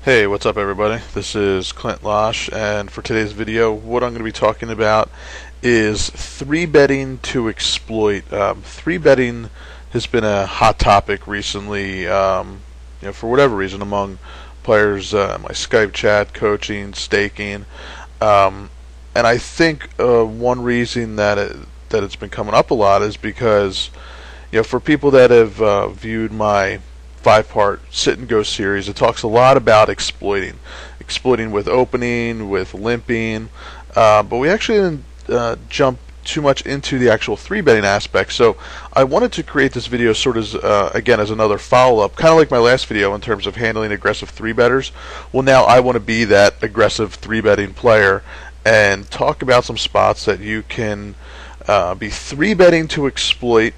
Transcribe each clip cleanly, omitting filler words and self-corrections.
Hey, what's up everybody? This is Clint Losh, and for today's video what I'm going to be talking about is 3-betting to exploit. 3-betting has been a hot topic recently, for whatever reason among players, my Skype chat, coaching, staking, and I think one reason that it's been coming up a lot is because for people that have viewed my 5-part sit and go series, it talks a lot about exploiting with opening, with limping, but we actually didn't jump too much into the actual 3-betting aspect. So I wanted to create this video sort of again as another follow-up, kind of like my last video in terms of handling aggressive 3-betters. Well, now I want to be that aggressive 3-betting player and talk about some spots that you can be 3-betting to exploit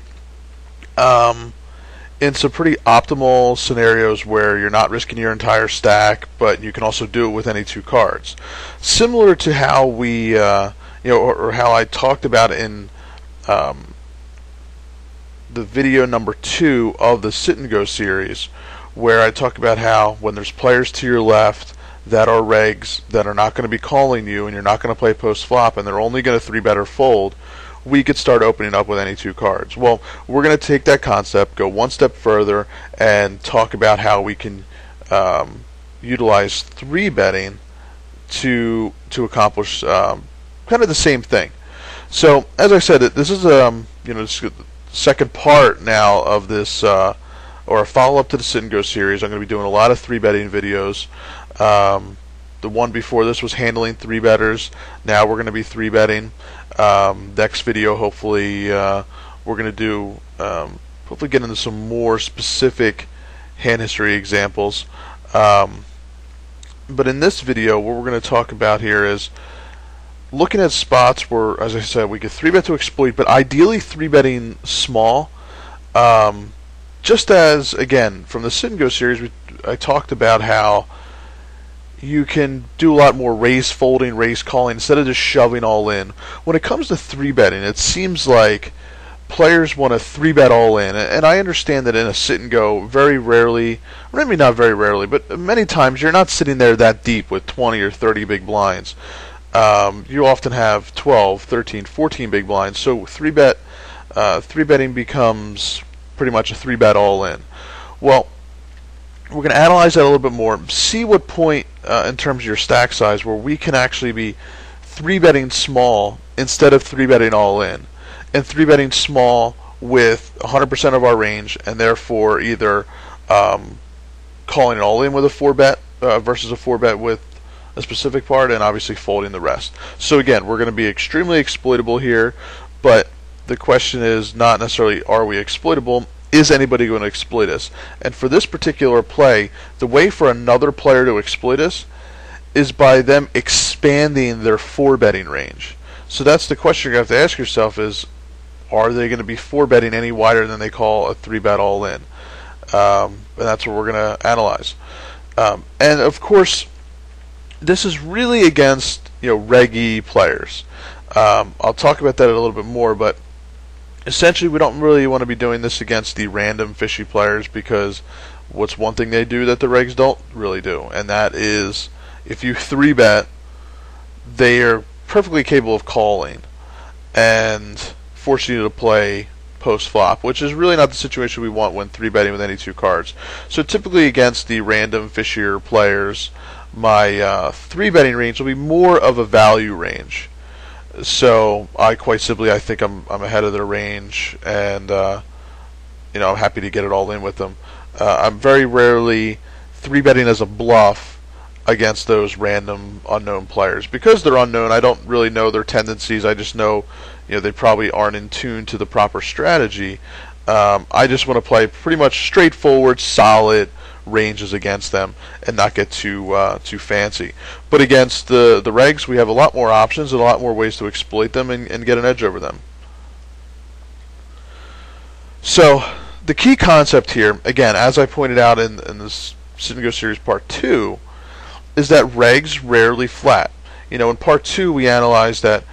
in some pretty optimal scenarios where you're not risking your entire stack, but you can also do it with any 2 cards. Similar to how we, or how I talked about in the video number 2 of the Sit and Go series, where I talk about how when there's players to your left that are regs that are not going to be calling you and you're not going to play post flop and they're only going to 3-bet or fold, we could start opening up with any 2 cards. Well, we're going to take that concept, go one step further, and talk about how we can utilize 3-betting to accomplish kind of the same thing. So, as I said, this is this is the second part now of this, or a follow-up to the Sit and Go series. I'm going to be doing a lot of 3-betting videos. The one before this was handling 3-betters. Now we're going to be 3-betting. Next video, hopefully, we're going to do, hopefully get into some more specific hand history examples. But in this video, what we're going to talk about here is looking at spots where, as I said, we could 3-bet to exploit, but ideally 3-betting small. Just as, again, from the Sit and Go series, I talked about how you can do a lot more raise folding, raise calling, instead of just shoving all in. When it comes to 3-betting, it seems like players want to 3-bet all in, and I understand that in a Sit and Go, very rarely, or maybe not very rarely, but many times you're not sitting there that deep with 20 or 30 big blinds. You often have 12, 13, 14 big blinds, so 3-betting becomes pretty much a 3-bet all in. Well, we're going to analyze that a little bit more, see what point in terms of your stack size where we can actually be 3-betting small instead of 3-betting all in, and 3-betting small with 100% of our range, and therefore either calling it all in with a 4-bet versus a 4-bet with a specific part, and obviously folding the rest. So again, we're going to be extremely exploitable here, but the question is not necessarily are we exploitable, is anybody going to exploit us? And for this particular play, the way for another player to exploit us is by them expanding their 4-betting range. So that's the question you have to ask yourself is, are they going to be 4-betting any wider than they call a 3-bet all in? And that's what we're going to analyze. And of course, this is really against reggy players. I'll talk about that a little bit more, but essentially, we don't really want to be doing this against the random fishy players, because what's one thing they do that the regs don't really do, and that is if you 3-bet, they are perfectly capable of calling and forcing you to play post-flop, which is really not the situation we want when 3-betting with any 2 cards. So typically against the random fishier players, my 3-betting range will be more of a value range. So I think I'm ahead of their range, and I'm happy to get it all in with them. I'm very rarely 3-betting as a bluff against those random unknown players, because they're unknown. I don't really know their tendencies. I just know they probably aren't in tune to the proper strategy. I just want to play pretty much straightforward, solid ranges against them and not get too fancy. But against the regs, we have a lot more options and a lot more ways to exploit them and get an edge over them. So the key concept here, again, as I pointed out in this Sit and Go series part 2, is that regs rarely flat. In part 2 we analyzed that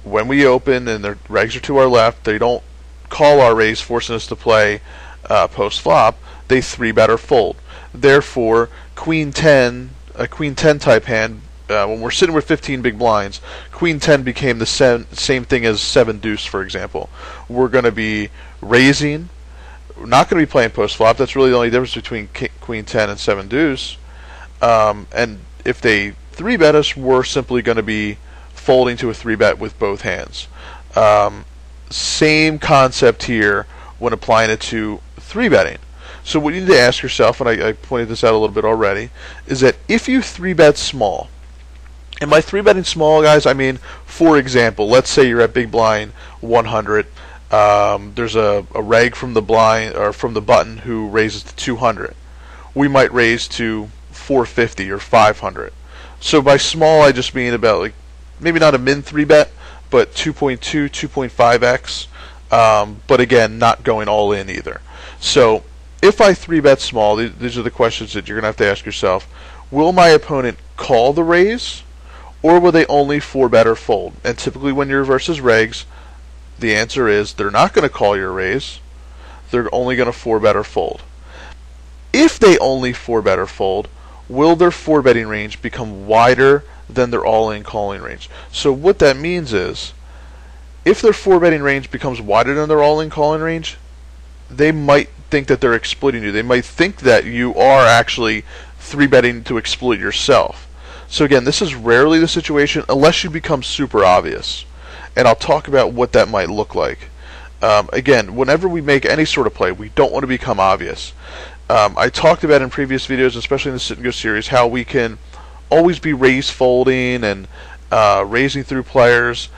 when we open and the regs are to our left, they don't call our raise, forcing us to play post flop. They 3-bet or fold. therefore, Queen 10, a Queen 10 type hand, when we're sitting with 15 big blinds, Queen 10 became the same thing as 7 deuce, for example. We're going to be raising. We're not going to be playing post flop. That's really the only difference between Queen 10 and 7 deuce. And if they 3-bet us, we're simply going to be folding to a 3-bet with both hands. Same concept here when applying it to 3-betting. So what you need to ask yourself, and I pointed this out a little bit already, is that if you 3-bet small, and by 3-betting small, guys, I mean, for example, let's say you're at big blind 100. There's a reg from the blind or from the button who raises to 200. We might raise to 450 or 500. So by small, I just mean about like maybe not a min 3-bet, but 2.2, 2.5x. But again, not going all in either. So if I 3-bet small, these are the questions that you're going to have to ask yourself. Will my opponent call the raise, or will they only 4-bet or fold? And typically when you're versus regs, the answer is they're not going to call your raise. They're only going to 4-bet or fold. If they only 4-bet or fold, will their 4-betting range become wider than their all-in calling range? So what that means is, if their 4-betting range becomes wider than their all-in calling range, they might think that they're exploiting you. They might think that you are actually 3-betting to exploit yourself. So again, this is rarely the situation unless you become super obvious. And I'll talk about what that might look like. Again, whenever we make any sort of play, we don't want to become obvious. I talked about in previous videos, especially in the Sit and Go series, how we can always be raise folding and raising through players.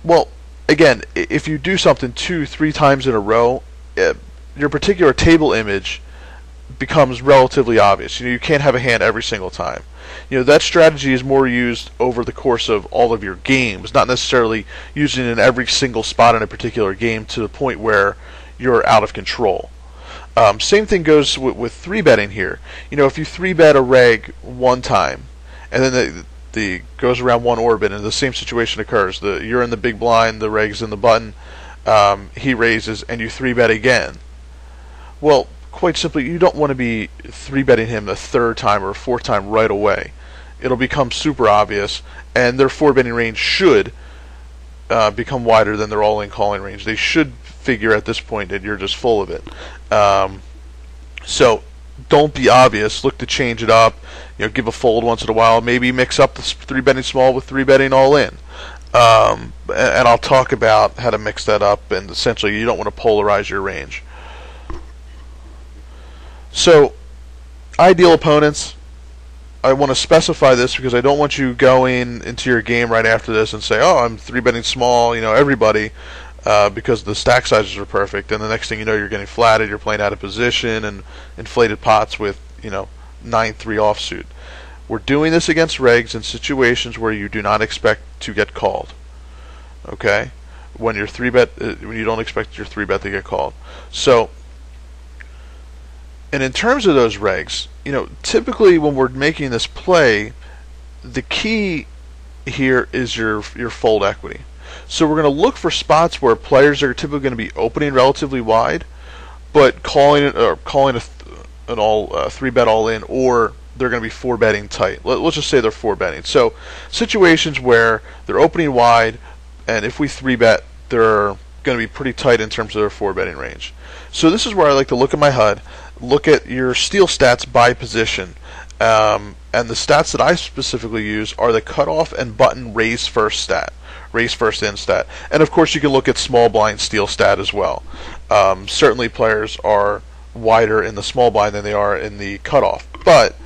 Well, again, if you do something 2-3 times in a row, your particular table image becomes relatively obvious. You can't have a hand every single time. That strategy is more used over the course of all of your games, not necessarily using it in every single spot in a particular game to the point where you're out of control. Same thing goes with 3-betting here. If you 3-bet a reg one time, and then the goes around one orbit, and the same situation occurs. You're in the big blind, the reg's in the button, he raises, and you 3-bet again. Well, quite simply, you don't want to be 3-betting him a third time or a fourth time right away. It'll become super obvious, and their 4-betting range should become wider than their all-in calling range. They should figure at this point that you're just full of it. So don't be obvious. Look to change it up. Give a fold once in a while. Maybe mix up the 3-betting small with 3-betting all in. And I'll talk about how to mix that up. And essentially, you don't want to polarize your range. So, ideal opponents. I want to specify this because I don't want you going into your game right after this and say, "Oh, I'm 3-betting small." Everybody. Because the stack sizes are perfect, and the next thing you know, you're getting flatted, you're playing out of position, and inflated pots with 9-3 offsuit. We're doing this against regs in situations where you do not expect to get called. Okay, when you're 3-bet, when you don't expect your 3-bet to get called. So, and in terms of those regs, typically when we're making this play, the key here is your fold equity. So we're going to look for spots where players are typically going to be opening relatively wide, but calling an 3-bet all in, or they're going to be 4-betting tight. Let's just say they're 4-betting. So situations where they're opening wide, and if we 3-bet, they're going to be pretty tight in terms of their 4-betting range. So this is where I like to look at my HUD, look at your steal stats by position. And the stats that I specifically use are the cutoff and button raise first stat. Raise first in stat. And of course you can look at small blind steal stat as well. Certainly players are wider in the small blind than they are in the cutoff. But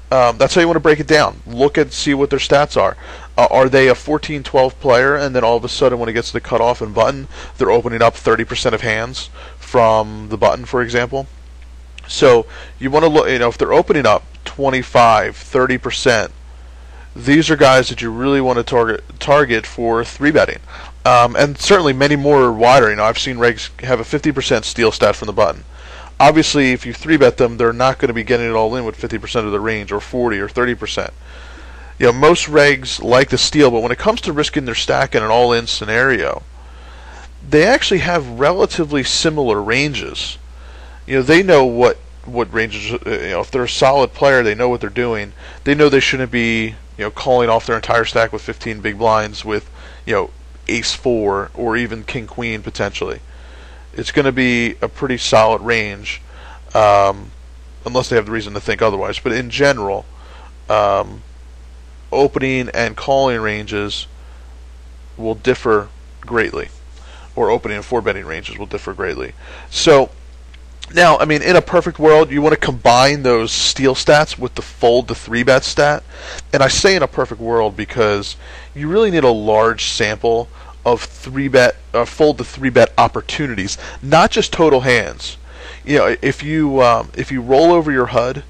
that's how you want to break it down. Look at, see what their stats are. Are they a 14-12 player, and then all of a sudden when it gets to the cutoff and button, they're opening up 30% of hands from the button, for example? So you want to look, if they're opening up 25, 30%, these are guys that you really want to target for 3-betting. And certainly many more are wider. I've seen regs have a 50% steal stat from the button. Obviously, if you 3-bet them, they're not going to be getting it all in with 50% of the range, or 40 or 30%. Most regs like the steal, but when it comes to risking their stack in an all-in scenario, they actually have relatively similar ranges. They know what what ranges. If they're a solid player, they know what they're doing. They know they shouldn't be calling off their entire stack with 15 big blinds with ace 4 or even king queen potentially. It's going to be a pretty solid range, unless they have the reason to think otherwise. But in general, opening and calling ranges will differ greatly, or opening and 4-betting ranges will differ greatly. So now, I mean, in a perfect world, you want to combine those steal stats with the fold to 3-bet stat. And I say in a perfect world because you really need a large sample of fold to 3-bet opportunities, not just total hands. If you roll over your HUD,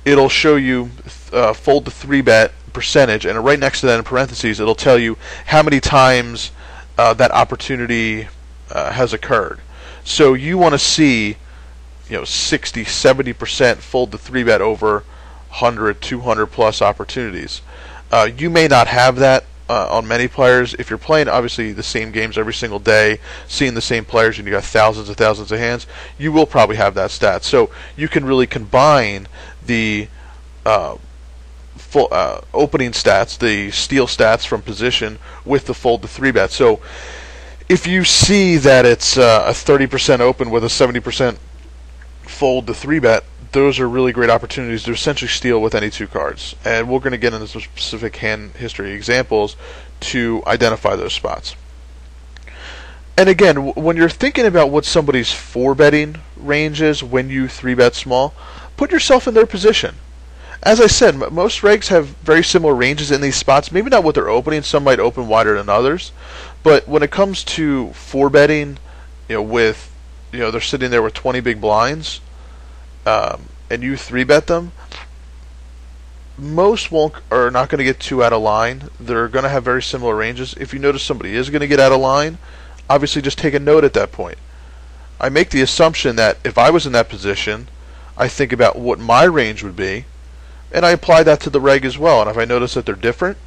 it'll show you fold to 3-bet percentage, and right next to that in parentheses, it'll tell you how many times that opportunity has occurred. So you want to see 60, 70% fold to 3-bet over 100, 200 plus opportunities. You may not have that on many players. If you're playing obviously the same games every single day, seeing the same players, and you got thousands of hands, you will probably have that stat. So you can really combine the opening stats, the steal stats from position, with the fold to 3-bet. So if you see that it's a 30% open with a 70% fold to 3-bet, those are really great opportunities to essentially steal with any two cards. And we're going to get into some specific hand history examples to identify those spots. And again, when you're thinking about what somebody's 4-betting range is when you 3-bet small, put yourself in their position. As I said, most regs have very similar ranges in these spots. Maybe not what they're opening. Some might open wider than others. But when it comes to 4-betting, with they're sitting there with 20 big blinds, and you 3-bet them, most are not going to get too out of line. They're going to have very similar ranges. If you notice somebody is going to get out of line, obviously just take a note at that point. I make the assumption that if I was in that position, I think about what my range would be, and I apply that to the reg as well. And if I notice that they're different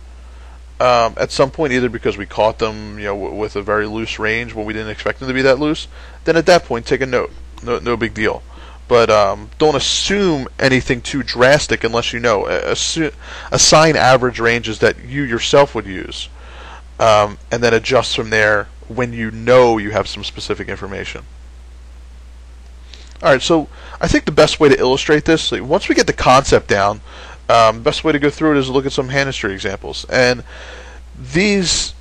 at some point, either because we caught them with a very loose range when we didn't expect them to be that loose, then at that point take a note. No big deal. But don't assume anything too drastic unless you know. Assign average ranges that you yourself would use, and then adjust from there when you know you have some specific information. Alright, so I think the best way to illustrate this, once we get the concept down, the best way to go through it is to look at some hand history examples. And these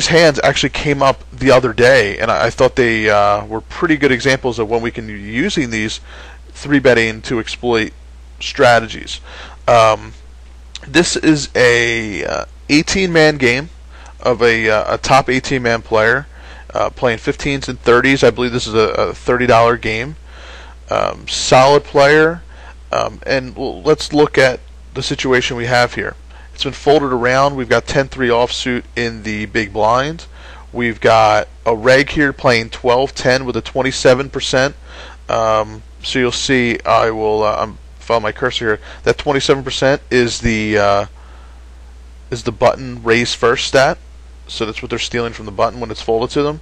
hands actually came up the other day, and I thought they were pretty good examples of when we can be using these 3-betting to exploit strategies. This is a 18-man game of a top 18-man player playing 15s and 30s. I believe this is a $30 game. Solid player, and let's look at the situation we have here. It's been folded around. We've got 10-3 offsuit in the big blind. We've got a reg here playing 12-10 with a 27%. So you'll see, I will I'm follow my cursor here. That 27% is the button raise first stat. So that's what they're stealing from the button when it's folded to them.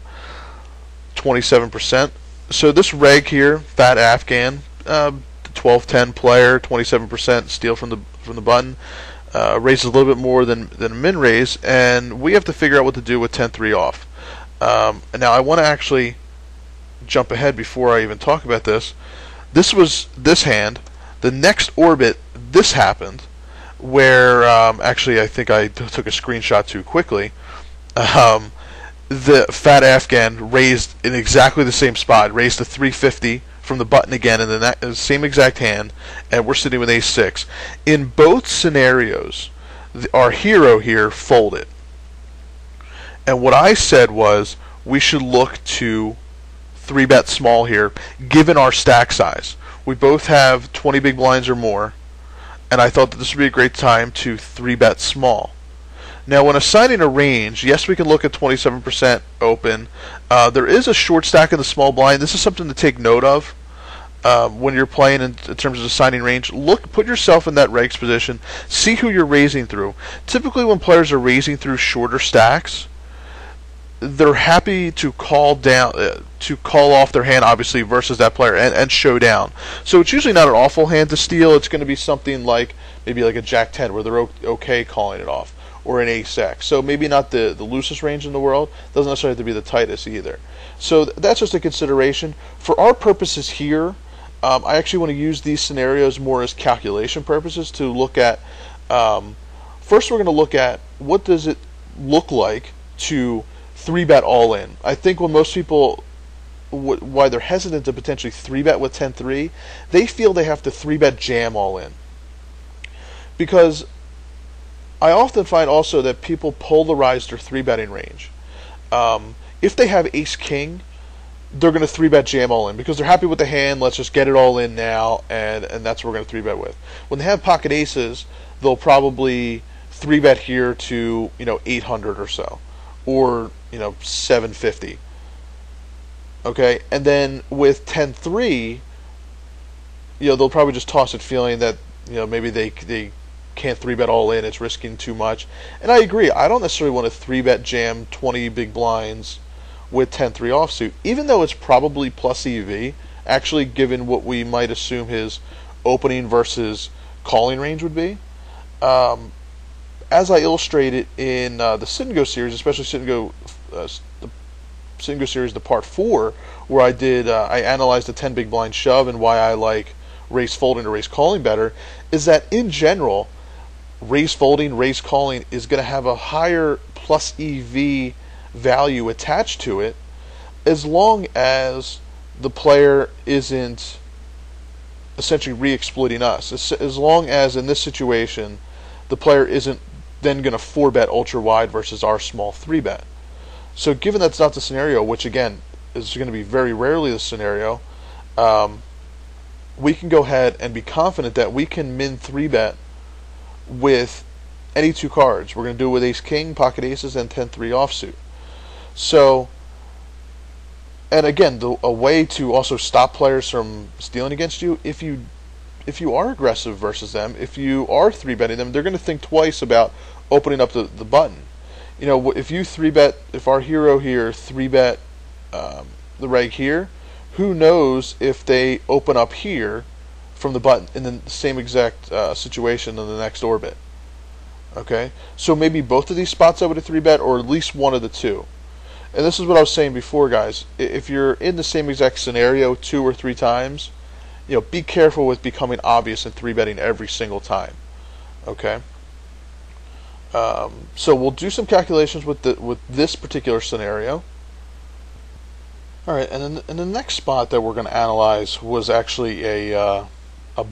27%. So this reg here, fat Afghan, 12-10 player, 27% steal from the button, raises a little bit more than a min raise, and we have to figure out what to do with 10-3 off. And now I want to actually jump ahead before I even talk about this. This was this hand. The next orbit, this happened, where actually I think I took a screenshot too quickly. The fat Afghan raised in exactly the same spot, raised to 350 from the button again in the same exact hand, and we're sitting with ace-6. In both scenarios, our hero here folded. And what I said was we should look to 3-bet small here, given our stack size. We both have 20 big blinds or more, and I thought that this would be a great time to 3-bet small. Now, when assigning a range, yes, we can look at 27% open. There is a short stack in the small blind. This is something to take note of when you're playing in terms of assigning range. Put yourself in that regs position. See who you're raising through. Typically, when players are raising through shorter stacks, they're happy to call down, to call off their hand, obviously, versus that player and show down. So it's usually not an awful hand to steal. It's going to be something like maybe like a Jack 10 where they're okay calling it off, or an Ace X. So maybe not the loosest range in the world. Doesn't necessarily have to be the tightest either. So that's just a consideration. For our purposes here, I actually want to use these scenarios more as calculation purposes to look at. First, we're going to look at what does it look like to 3-bet all in. I think when most people, why they're hesitant to potentially 3-bet with 10-3, they feel they have to 3-bet jam all in. Because I often find also that people polarize their 3-betting range. If they have Ace-King, they're going to 3-bet jam all in because they're happy with the hand. Let's just get it all in now, and that's what we're going to 3-bet with. When they have pocket aces, they'll probably 3-bet here to 800 or so, or 750. Okay, and then with 10-3, they'll probably just toss it, feeling that maybe they can't 3-bet all in. It's risking too much. And I agree. I don't necessarily want to 3-bet jam 20 big blinds with 10-3 offsuit, even though it's probably plus EV. Actually, given what we might assume his opening versus calling range would be. As I illustrated in the Sit and Go series, especially Sit and Go series, the part 4, where I analyzed the 10 big blind shove and why I like raise folding to raise calling better, is that in general, raise folding, raise calling is going to have a higher plus EV value attached to it, as long as the player isn't essentially re-exploiting us. As long as in this situation, the player isn't then going to 4-bet ultra wide versus our small 3-bet. So given that's not the scenario, which again is going to be very rarely the scenario, we can go ahead and be confident that we can min 3-bet with any two cards. We're going to do it with Ace-King, pocket aces, and 10-3 offsuit. So, and again, a way to also stop players from stealing against you, if you are aggressive versus them, if you are 3-betting them, they're going to think twice about opening up the button. If you 3-bet, if our hero here 3-bet the reg here, who knows if they open up here from the button in the same exact situation in the next orbit. Okay, so maybe both of these spots I would have 3-bet, or at least one of the two. And this is what I was saying before, guys. If you're in the same exact scenario 2 or 3 times, be careful with becoming obvious and 3-betting every single time. Okay. So we'll do some calculations with this particular scenario. All right, and then the next spot that we're going to analyze was actually a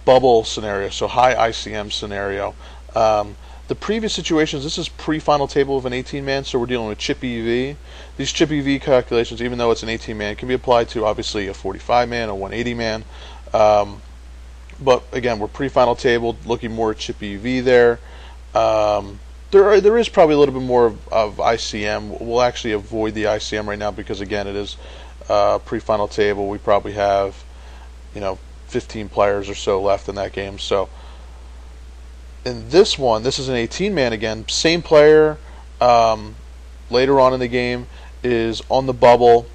bubble scenario, so high ICM scenario. The previous situations, this is pre-final table of an 18-man, so we're dealing with chip EV. These chip EV calculations, even though it's an 18-man, can be applied to obviously a 45-man, a 180-man. But again, we're pre-final table, looking more at chip EV there. There is probably a little bit more of ICM. We'll actually avoid the ICM right now because again, it is pre-final table. We probably have 15 players or so left in that game. So in this one, this is an 18-man again. Same player later on in the game is on the bubble,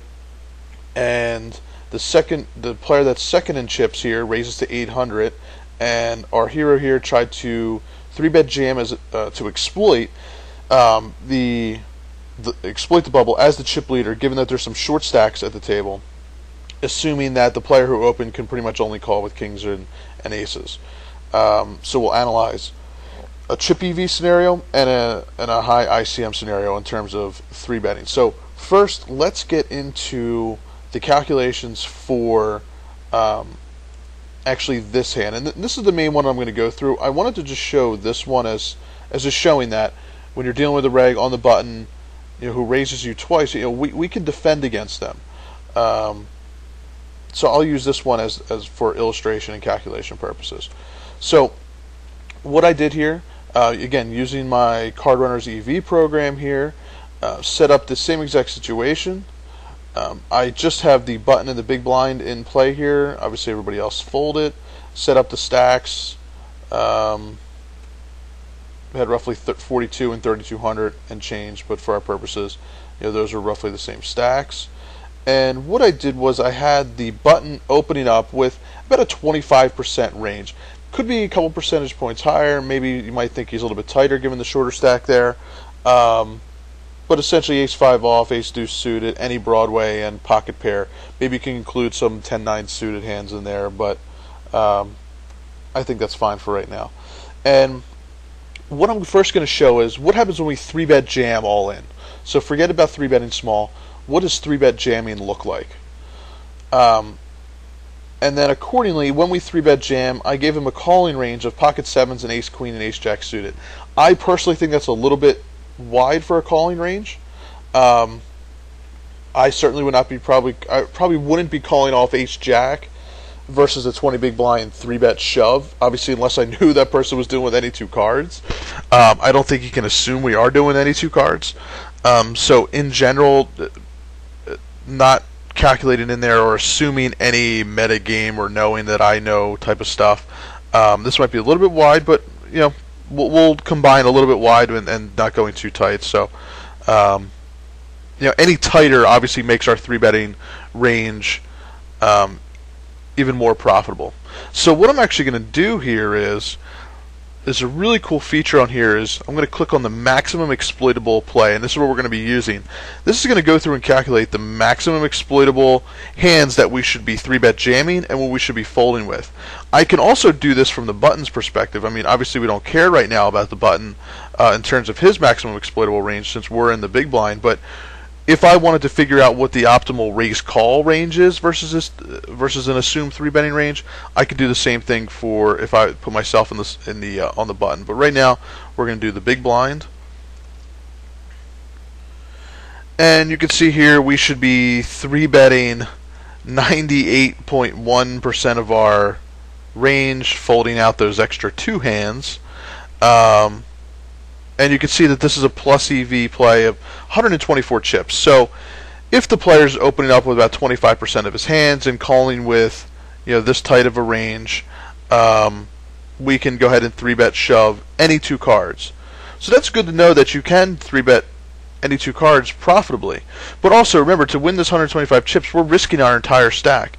and the player that's second in chips here raises to 800, and our hero here tried to 3-bet jam as to exploit exploit the bubble as the chip leader, given that there's some short stacks at the table, assuming that the player who opened can pretty much only call with kings and aces. So we'll analyze a chip EV scenario and a high ICM scenario in terms of 3-betting. So first, let's get into the calculations for actually this hand, and this is the main one I'm going to go through. I wanted to just show this one as just showing that when you're dealing with a reg on the button, who raises you twice, we can defend against them. So I'll use this one as for illustration and calculation purposes. So what I did here, again using my CardRunnersEV program here, set up the same exact situation. I just have the button and the big blind in play here. Obviously everybody else folded. Set up the stacks. had roughly 42 and 3200 and change, but for our purposes, those are roughly the same stacks. And what I did was I had the button opening up with about a 25% range. Could be a couple percentage points higher. Maybe you might think he's a little bit tighter given the shorter stack there. But essentially ace-5 off, ace-deuce suited, any Broadway, and pocket pair. Maybe you can include some 10-9 suited hands in there, but I think that's fine for right now. And what I'm first going to show is what happens when we 3-bet jam all in. So forget about 3-betting small. What does 3-bet jamming look like? And then accordingly, when we 3-bet jam, I gave him a calling range of pocket sevens and ace-queen and ace-jack suited. I personally think that's a little bit wide for a calling range. I certainly would not be I probably wouldn't be calling off ace-jack versus a 20 big blind 3-bet shove, obviously unless I knew that person was doing with any two cards. I don't think you can assume we are doing any two cards. So in general, not calculating in there or assuming any meta game or knowing that I know type of stuff. This might be a little bit wide, but we'll combine a little bit wide and not going too tight. So any tighter obviously makes our 3-betting range even more profitable. So what I'm actually going to do here is a really cool feature on here is I'm going to click on the maximum exploitable play, and this is what we're going to be using. This is going to go through and calculate the maximum exploitable hands that we should be 3-bet jamming and what we should be folding with. I can also do this from the button's perspective. I mean, obviously we don't care right now about the button in terms of his maximum exploitable range since we're in the big blind, but if I wanted to figure out what the optimal raise call range is versus an assumed 3-betting range, I could do the same thing for if I put myself on the button. But right now we're going to do the big blind, and you can see here we should be 3-betting 98.1% of our range, folding out those extra two hands. And you can see that this is a plus EV play of 124 chips. So if the player's opening up with about 25% of his hands and calling with this tight of a range, we can go ahead and 3-bet shove any two cards. So that's good to know that you can 3-bet any two cards profitably. But also remember, to win this 125 chips, we're risking our entire stack.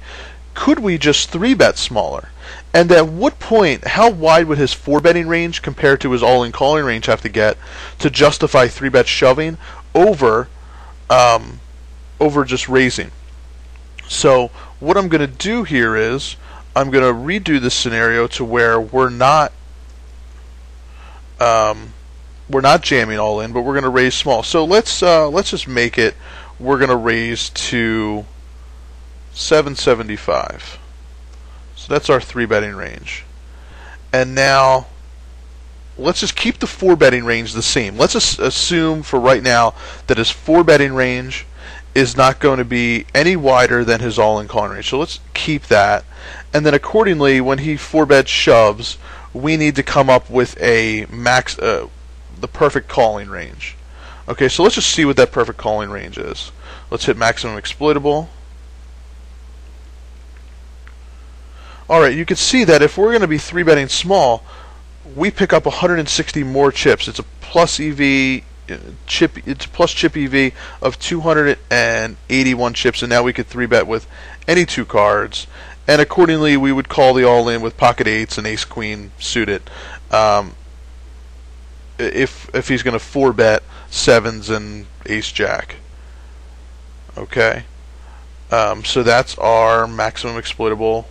Could we just 3-bet smaller? And at what point, how wide would his 4-betting range compared to his all-in calling range have to get to justify 3-bet shoving over just raising? So what I'm going to do here is I'm going to redo this scenario to where we're not jamming all in, but we're going to raise small. So let's just make it. We're going to raise to 775. So that's our 3-betting range. And now let's just keep the 4-betting range the same. Let's assume for right now that his 4-betting range is not going to be any wider than his all-in calling range. So let's keep that. And then accordingly, when he 4-bet shoves, we need to come up with a the perfect calling range. Okay, so let's just see what that perfect calling range is. Let's hit maximum exploitable. Alright, you can see that if we're going to be 3-betting small, we pick up 160 more chips. It's a plus EV chip. It's a plus chip EV of 281 chips, and now we could 3-bet with any two cards. And accordingly, we would call the all-in with pocket eights and ace-queen suited. If he's going to 4-bet sevens and ace-jack. Okay, so that's our maximum exploitable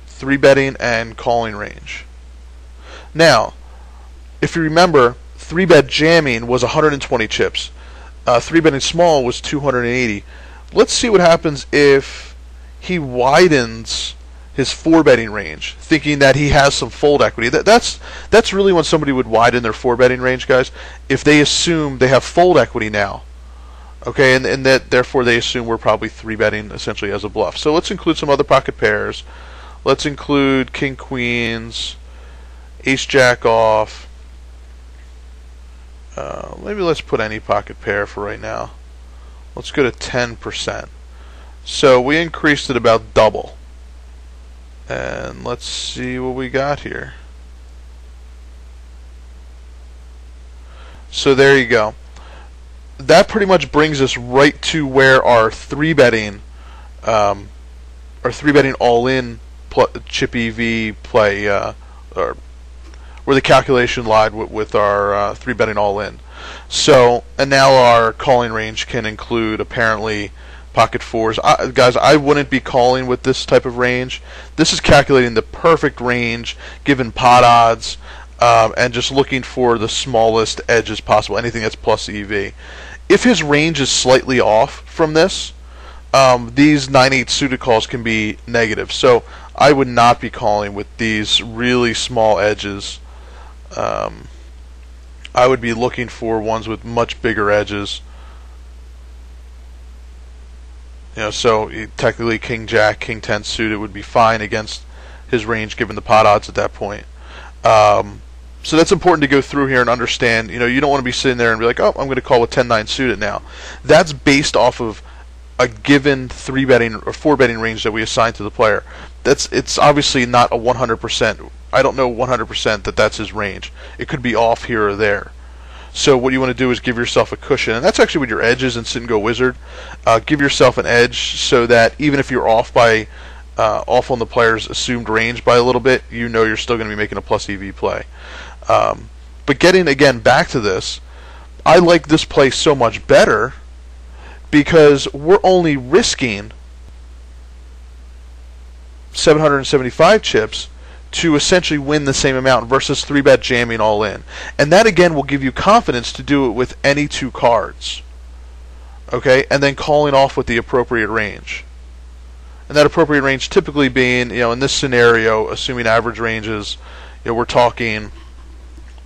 3-betting and calling range. Now, if you remember, 3-bet jamming was 120 chips. 3-betting small was 280. Let's see what happens if he widens his 4-betting range, thinking that he has some fold equity. That's really when somebody would widen their 4-betting range, guys, if they assume they have fold equity now. Okay, and that therefore they assume we're probably 3-betting essentially as a bluff. So let's include some other pocket pairs. Let's include king queens, ace jack off. Maybe let's put any pocket pair for right now. Let's go to 10%. So we increased it about double. And let's see what we got here. So there you go. That pretty much brings us right to where our three betting all-in chip EV play, or where the calculation lied with our three betting all-in. So, and now our calling range can include apparently pocket fours. Guys, I wouldn't be calling with this type of range. This is calculating the perfect range given pot odds, and just looking for the smallest edges possible, anything that's plus EV. If his range is slightly off from this, these 9/8 suited calls can be negative. So I would not be calling with these really small edges. I would be looking for ones with much bigger edges. So technically King Jack, King 10 suited would be fine against his range given the pot odds at that point. So that's important to go through here and understand. You don't want to be sitting there and be like, oh, I'm going to call with 10-9 suited now. That's based off of a given 3-betting or 4-betting range that we assign to the player. It's obviously not a 100%. I don't know 100% that that's his range. It could be off here or there. So what you want to do is give yourself a cushion, and that's actually with your edges in Sit and Go Wizard. Give yourself an edge so that even if you're off by off on the player's assumed range by a little bit, you're still going to be making a plus EV play. But getting again back to this, I like this play so much better because we're only risking 775 chips to essentially win the same amount versus 3-bet jamming all in. And that again will give you confidence to do it with any two cards. Okay, and then calling off with the appropriate range. And that appropriate range typically being, in this scenario, assuming average ranges, we're talking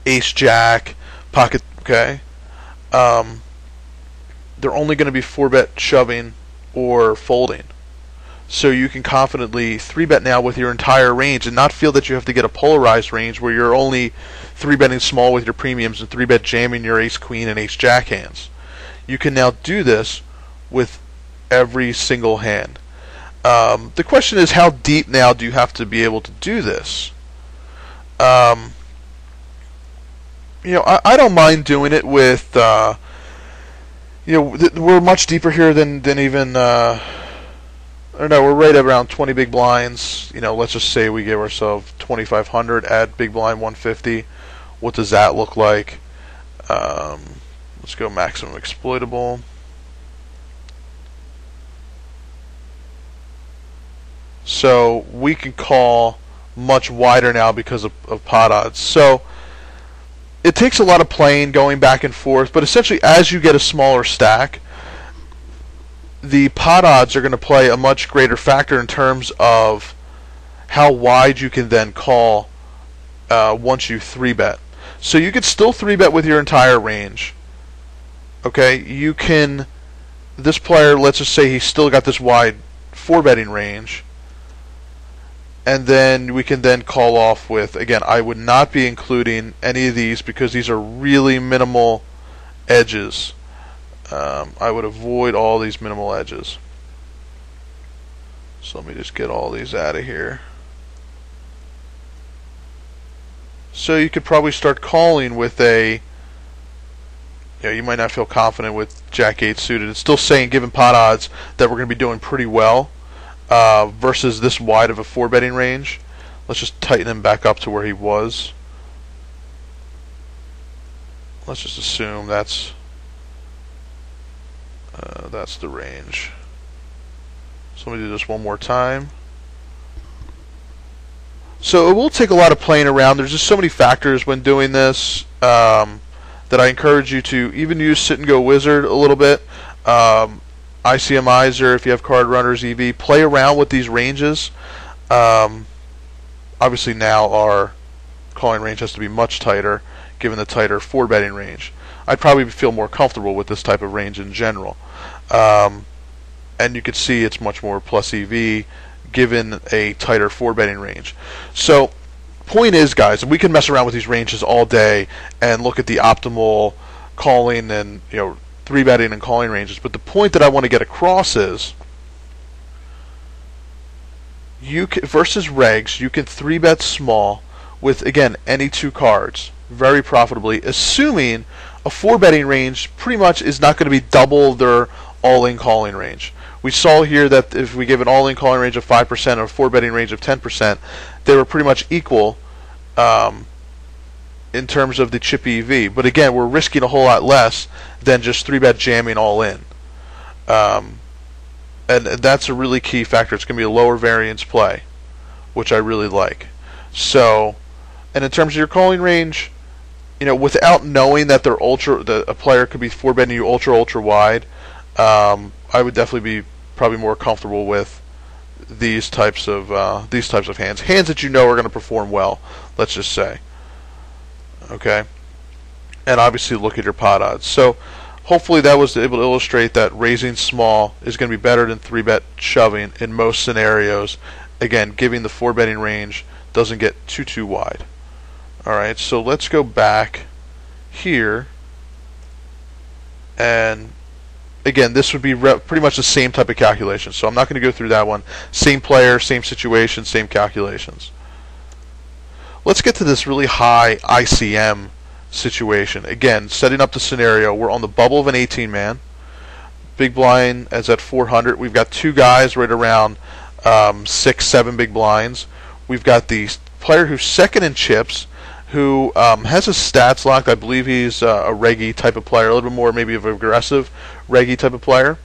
ace jack, pocket, okay? They're only going to be 4-bet shoving or folding. So you can confidently 3-bet now with your entire range and not feel that you have to get a polarized range where you're only 3-betting small with your premiums and 3-bet jamming your ace queen and ace jack hands. You can now do this with every single hand. The question is, how deep now do you have to be able to do this? I don't mind doing it with, we're much deeper here than even, I don't know, we're right around 20 big blinds. Let's just say we give ourselves 2,500 at big blind 150. What does that look like? Let's go maximum exploitable. So we can call much wider now because of pot odds. So it takes a lot of playing, going back and forth, but essentially as you get a smaller stack, the pot odds are going to play a much greater factor in terms of how wide you can then call once you 3-bet. So you could still 3-bet with your entire range. Okay, this player, let's just say he's still got this wide 4-betting range, and then we can then call off with, again, I would not be including any of these because these are really minimal edges. I would avoid all these minimal edges. So let me just get all these out of here. So you could probably start calling with a, you might not feel confident with Jack 8 suited. It's still saying, given pot odds, that we're going to be doing pretty well versus this wide of a 4-betting range. Let's just tighten him back up to where he was. Let's just assume that's the range. So let me do this one more time. So it will take a lot of playing around. There's just so many factors when doing this that I encourage you to even use Sit and Go Wizard a little bit. ICMizer, if you have CardRunnersEV, play around with these ranges. Obviously now our calling range has to be much tighter given the tighter 4-betting range. I'd probably feel more comfortable with this type of range in general. And you could see it's much more plus EV given a tighter 4-betting range. So point is, guys, we can mess around with these ranges all day and look at the optimal calling and 3-betting and calling ranges. But the point that I want to get across is, versus regs, you can 3-bet small with, again, any two cards very profitably, assuming a 4-betting range pretty much is not going to be double their all-in calling range. We saw here that if we give an all-in calling range of 5% and a 4-betting range of 10%, they were pretty much equal in terms of the chip EV. But again, we're risking a whole lot less than just 3-bet jamming all in. And that's a really key factor. It's going to be a lower variance play, which I really like. So, and in terms of your calling range, without knowing that they're that a player could be 4-betting you ultra wide, I would definitely be probably more comfortable with these types of hands that are going to perform well. Let's just say, okay, and obviously look at your pot odds. So hopefully that was able to illustrate that raising small is going to be better than 3-bet shoving in most scenarios. Again, giving the 4-betting range doesn't get too wide. Alright, so let's go back here, and again, this would be pretty much the same type of calculation, so I'm not going to go through that one. Same player, same situation, same calculations. Let's get to this really high ICM situation. Again, setting up the scenario, we're on the bubble of an 18-man. Big blind is at 400. We've got two guys right around 6-7 big blinds. We've got the player who's second in chips, who has his stats locked. I believe he's a reggy type of player, a little bit more maybe of an aggressive reggy type of player.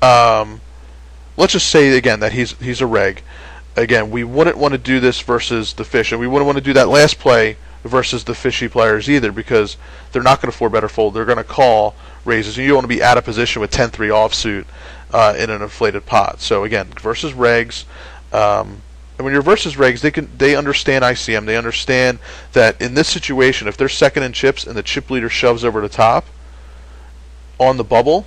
Let's just say again that he's a reg. Again, we wouldn't want to do this versus the fish, and we wouldn't want to do that last play versus the fishy players either, because they're not going to 4-bet or fold. They're going to call raises, and you don't want to be out of position with 10-3 offsuit in an inflated pot. So again, versus regs. And when you're versus regs, they understand ICM. They understand that in this situation, if they're second in chips and the chip leader shoves over the top on the bubble,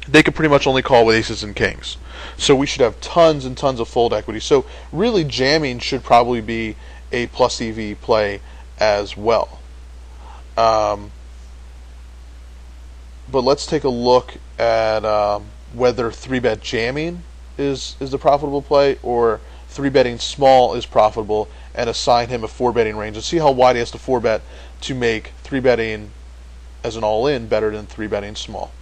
they can pretty much only call with aces and kings. So we should have tons and tons of fold equity. So really, jamming should probably be a plus EV play as well. But let's take a look at whether 3-bet jamming is the profitable play, or 3-betting small is profitable, and assign him a 4-betting range and see how wide he has to 4-bet to make 3-betting as an all-in better than 3-betting small.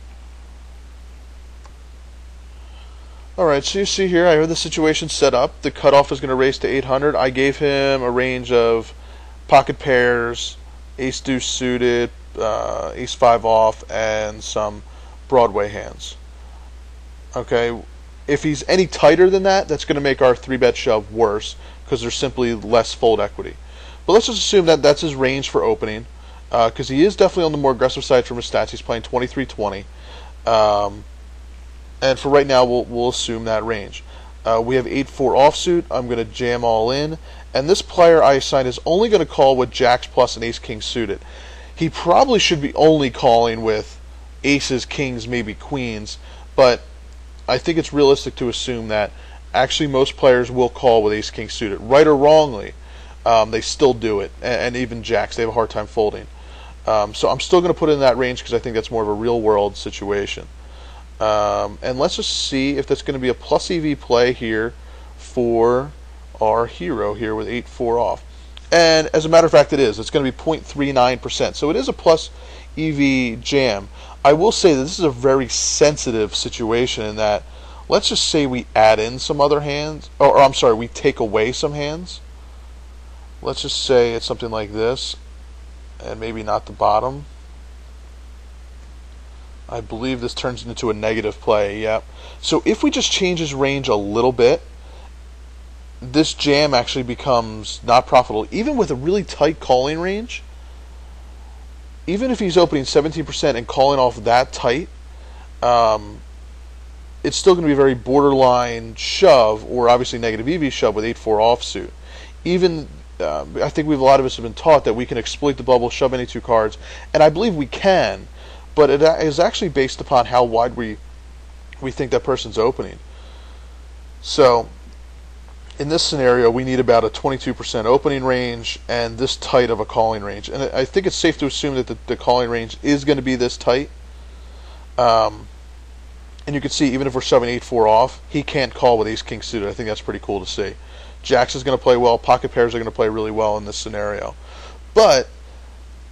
Alright, so you see here, I have the situation set up. The cutoff is going to raise to 800. I gave him a range of pocket pairs, ace-deuce suited, ace-5 off, and some Broadway hands. Okay, if he's any tighter than that, that's going to make our 3-bet shove worse, because there's simply less fold equity. But let's just assume that that's his range for opening, because he is definitely on the more aggressive side from his stats. He's playing 23-20. And for right now, we'll assume that range. We have 8-4 offsuit. I'm going to jam all in. And this player I assigned is only going to call with jacks plus an ace-king suited. He probably should be only calling with aces, kings, maybe queens. But I think it's realistic to assume that actually most players will call with ace-king suited. Right or wrongly, they still do it. And even jacks, they have a hard time folding. So I'm still going to put it in that range because I think that's more of a real-world situation. And let's just see if that's going to be a plus EV play here for our hero here with 8-4 off. And as a matter of fact, it is. It's going to be 0.39%. So it is a plus EV jam. I will say that this is a very sensitive situation in that, let's just say we add in some other hands, or I'm sorry, we take away some hands. Let's just say it's something like this, and maybe not the bottom. I believe this turns into a negative play, yep. So if we just change his range a little bit, this jam actually becomes not profitable. Even with a really tight calling range, even if he's opening 17% and calling off that tight, it's still going to be a very borderline shove, or obviously negative EV shove with 8-4 offsuit. Even, I think a lot of us have been taught that we can exploit the bubble, shove any two cards, and I believe we can. But it is actually based upon how wide we think that person's opening. So in this scenario, we need about a 22% opening range and this tight of a calling range. And I think it's safe to assume that the calling range is going to be this tight. And you can see, even if we're shoving 8-4 off, he can't call with ace-king suited. I think that's pretty cool to see. Jacks is going to play well. Pocket pairs are going to play really well in this scenario. But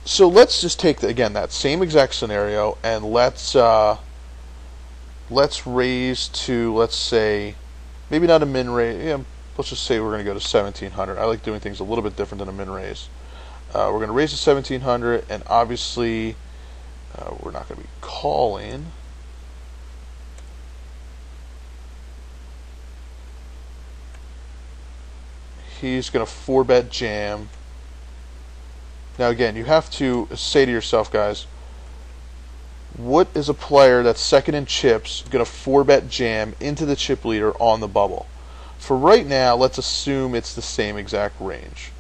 So let's just take again that same exact scenario, and let's raise to, let's say, maybe not a min raise. Yeah, let's just say we're going to go to 1700. I like doing things a little bit different than a min raise. We're going to raise to 1700, and obviously we're not going to be calling. He's going to 4-bet jam. Now again, you have to say to yourself, guys, what is a player that's second in chips going to 4-bet jam into the chip leader on the bubble? For right now, let's assume it's the same exact range.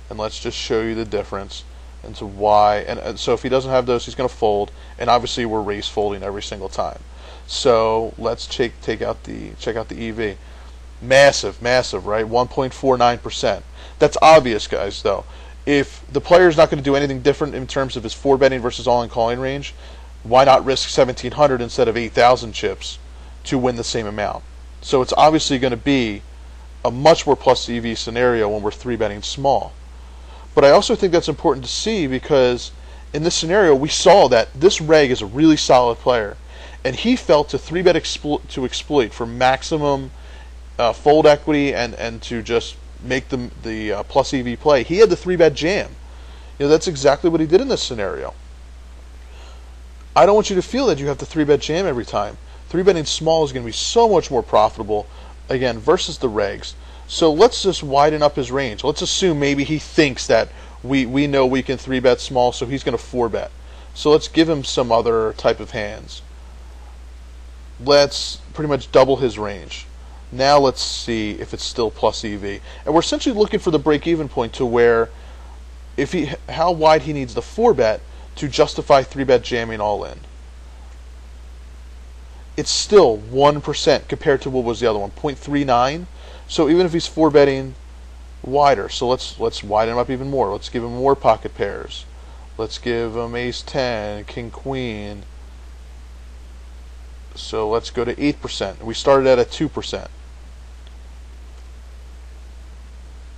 And let's just show you the difference into why. And so if he doesn't have those, he's going to fold. And obviously we're raise folding every single time. So let's check out the EV. Massive, right? 1.49%. That's obvious, guys, though. If the player is not going to do anything different in terms of his 4-betting versus all-in calling range, why not risk 1,700 instead of 8,000 chips to win the same amount? So it's obviously going to be a much more plus EV scenario when we're 3-betting small. But I also think that's important to see, because in this scenario we saw that this reg is a really solid player, and he felt to 3-bet to exploit for maximum fold equity and to just make the plus EV play. He had the 3-bet jam. That's exactly what he did in this scenario. I don't want you to feel that you have to 3-bet jam every time. 3-betting small is going to be so much more profitable, again, versus the regs. So let's just widen up his range. Let's assume maybe he thinks that we know we can 3-bet small, so he's going to 4-bet. So let's give him some other type of hands. Let's pretty much double his range. Now let's see if it's still plus EV. And we're essentially looking for the break-even point to where how wide he needs the 4-bet to justify 3-bet jamming all in. It's still 1% compared to what was the other one, 0.39. So even if he's 4-betting wider, so let's widen him up even more. Let's give him more pocket pairs. Let's give him ace-10, king-queen. So let's go to 8%. We started at 2%.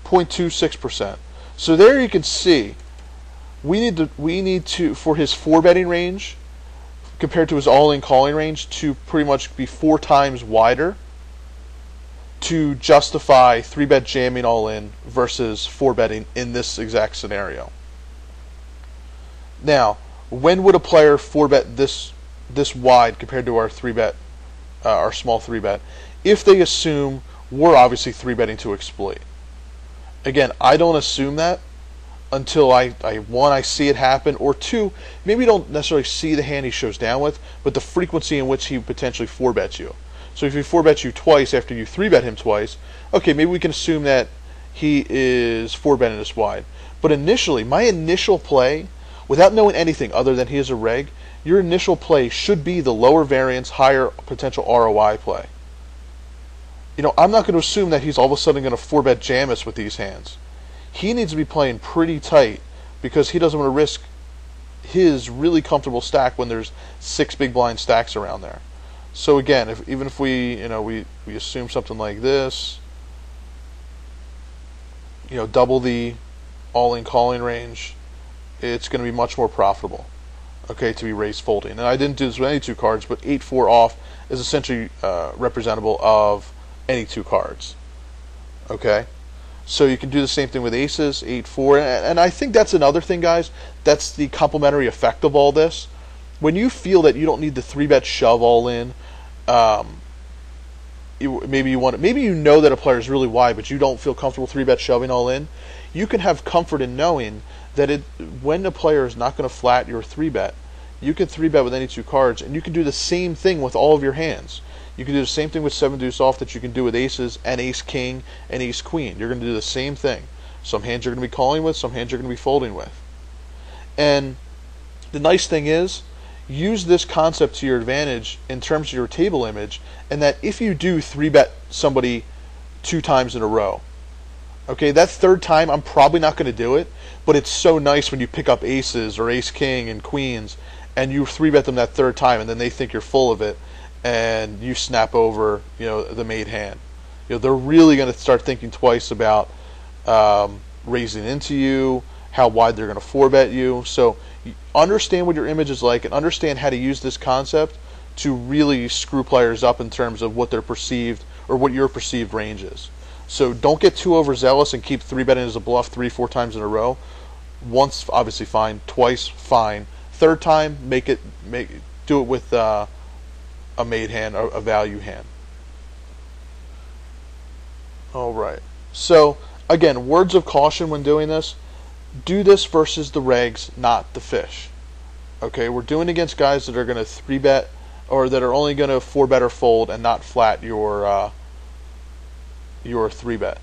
0.26%. So there you can see we need to for his 4-betting range compared to his all-in calling range to pretty much be 4 times wider to justify 3-bet jamming all in versus 4-betting in this exact scenario. Now, when would a player 4-bet this wide compared to our 3-bet, our small 3-bet, if they assume we're obviously 3-betting to exploit? Again, I don't assume that until one, I see it happen, or two, maybe don't necessarily see the hand he shows down with, but the frequency in which he potentially 4-bets you. So if he 4-bets you twice after you 3-bet him twice, okay, maybe we can assume that he is 4-betting us wide. But initially, my initial play, without knowing anything other than he is a reg, your initial play should be the lower variance, higher potential ROI play. I'm not going to assume that he's all of a sudden going to 4-bet jam us with these hands. He needs to be playing pretty tight because he doesn't want to risk his really comfortable stack when there's 6 big blind stacks around there. So again, even if we assume something like this, double the all-in calling range, it's going to be much more profitable, okay, to be raise folding. And I didn't do this with any 2 cards, but 8-4 off is essentially representable of any 2 cards, okay? So you can do the same thing with aces, 8-4, and I think that's another thing, guys. That's the complementary effect of all this. When you feel that you don't need the 3-bet shove all in, maybe you know that a player is really wide, but you don't feel comfortable 3-bet shoving all in. You can have comfort in knowing that when a player is not going to flat your 3-bet, you can 3-bet with any 2 cards, and you can do the same thing with all of your hands. You can do the same thing with 7-deuce off that you can do with aces and ace-king and ace-queen. You're going to do the same thing. Some hands you're going to be calling with, some hands you're going to be folding with. And the nice thing is, use this concept to your advantage in terms of your table image, and that if you do 3-bet somebody 2 times in a row, okay, that 3rd time I'm probably not going to do it, but it's so nice when you pick up aces or ace-king and queens and you 3-bet them that 3rd time and then they think you're full of it and you snap over the made hand. They're really going to start thinking twice about raising into you, how wide they're going to 4-bet you. So understand what your image is like and understand how to use this concept to really screw players up in terms of what their perceived or what your perceived range is. So don't get too overzealous and keep 3-betting as a bluff 3-4 times in a row. Once, obviously fine. Twice, fine. Third time, do it with a made hand, a value hand. All right. So again, words of caution when doing this. Do this versus the regs, not the fish. Okay, we're doing against guys that are going to 3-bet or that are only going to 4-bet or fold and not flat your 3-bet.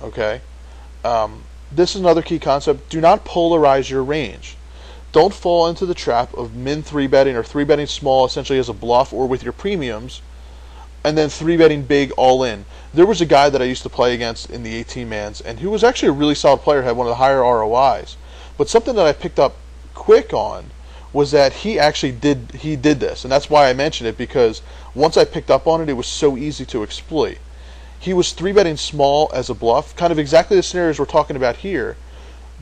Okay. This is another key concept. Do not polarize your range. Don't fall into the trap of min 3-betting or 3-betting small essentially as a bluff or with your premiums and then 3-betting big all in. There was a guy that I used to play against in the 18-mans and who was actually a really solid player, had one of the higher ROIs. But something that I picked up quick on was that he actually did this, and that's why I mentioned it, because once I picked up on it, it was so easy to exploit. He was 3-betting small as a bluff, kind of exactly the scenarios we're talking about here,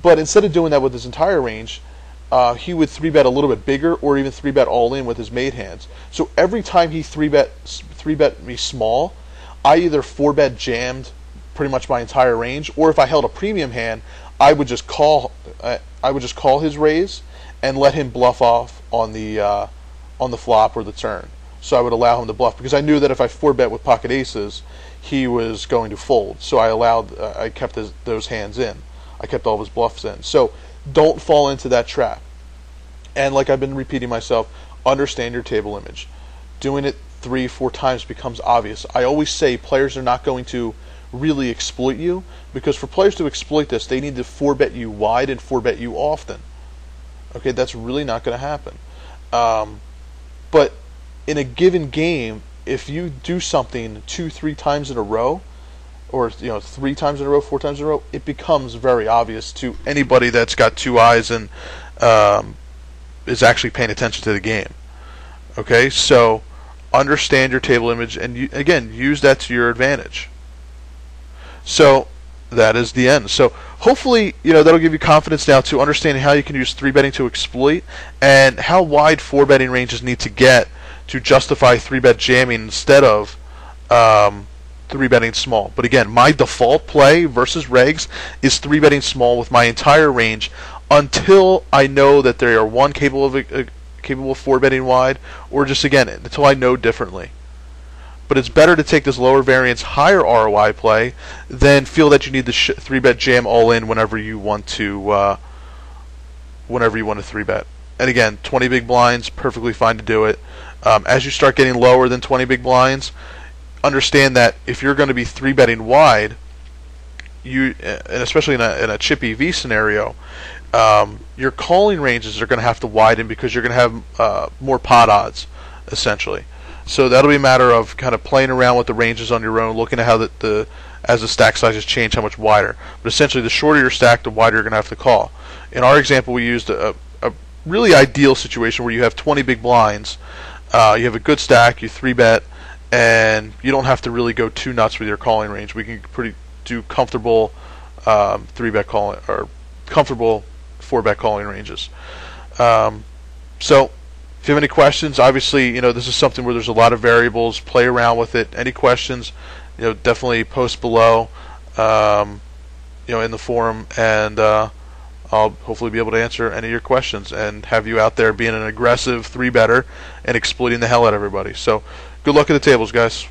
but instead of doing that with his entire range, he would 3-bet a little bit bigger or even 3-bet all in with his made hands. So every time he 3-bet me small, I either 4-bet jammed pretty much my entire range, or if I held a premium hand, I would just call his raise and let him bluff off on the flop or the turn. So I would allow him to bluff because I knew that if I 4-bet with pocket aces, he was going to fold. So I kept those hands in. I kept all of his bluffs in. So don't fall into that trap. And like I've been repeating myself, understand your table image. Doing it 3-4 times becomes obvious. I always say players are not going to really exploit you, because for players to exploit this, they need to 4-bet you wide and 4-bet you often. Okay, that's really not going to happen. But in a given game, if you do something 2-3 times in a row, or 3 times in a row, 4 times in a row, it becomes very obvious to anybody that's got 2 eyes and is actually paying attention to the game. Okay, so understand your table image and again, use that to your advantage. So that is the end. So hopefully, that'll give you confidence now to understand how you can use 3-betting to exploit and how wide 4-betting ranges need to get to justify 3-bet jamming instead of 3-betting small. But again, my default play versus regs is 3-betting small with my entire range until I know that they are one capable of 4-betting wide, or just again until I know differently. But it's better to take this lower variance, higher ROI play than feel that you need the 3-bet jam all in whenever you want to 3-bet. And again, 20 big blinds, perfectly fine to do it. As you start getting lower than 20 big blinds, understand that if you're going to be 3-betting wide, and especially in a chip EV scenario, your calling ranges are going to have to widen because you're going to have more pot odds, essentially. So that'll be a matter of kind of playing around with the ranges on your own, looking at how as the stack sizes change, how much wider. But essentially, the shorter your stack, the wider you're going to have to call. In our example, we used a really ideal situation where you have 20 big blinds, you have a good stack, you 3-bet, and you don't have to really go too nuts with your calling range. We can do comfortable 3-bet calling or comfortable 4-bet calling ranges. So if you have any questions, obviously, this is something where there's a lot of variables. Play around with it. Any questions, definitely post below, in the forum, and I'll hopefully be able to answer any of your questions and have you out there being an aggressive 3-better and exploiting the hell out of everybody. So good luck at the tables, guys.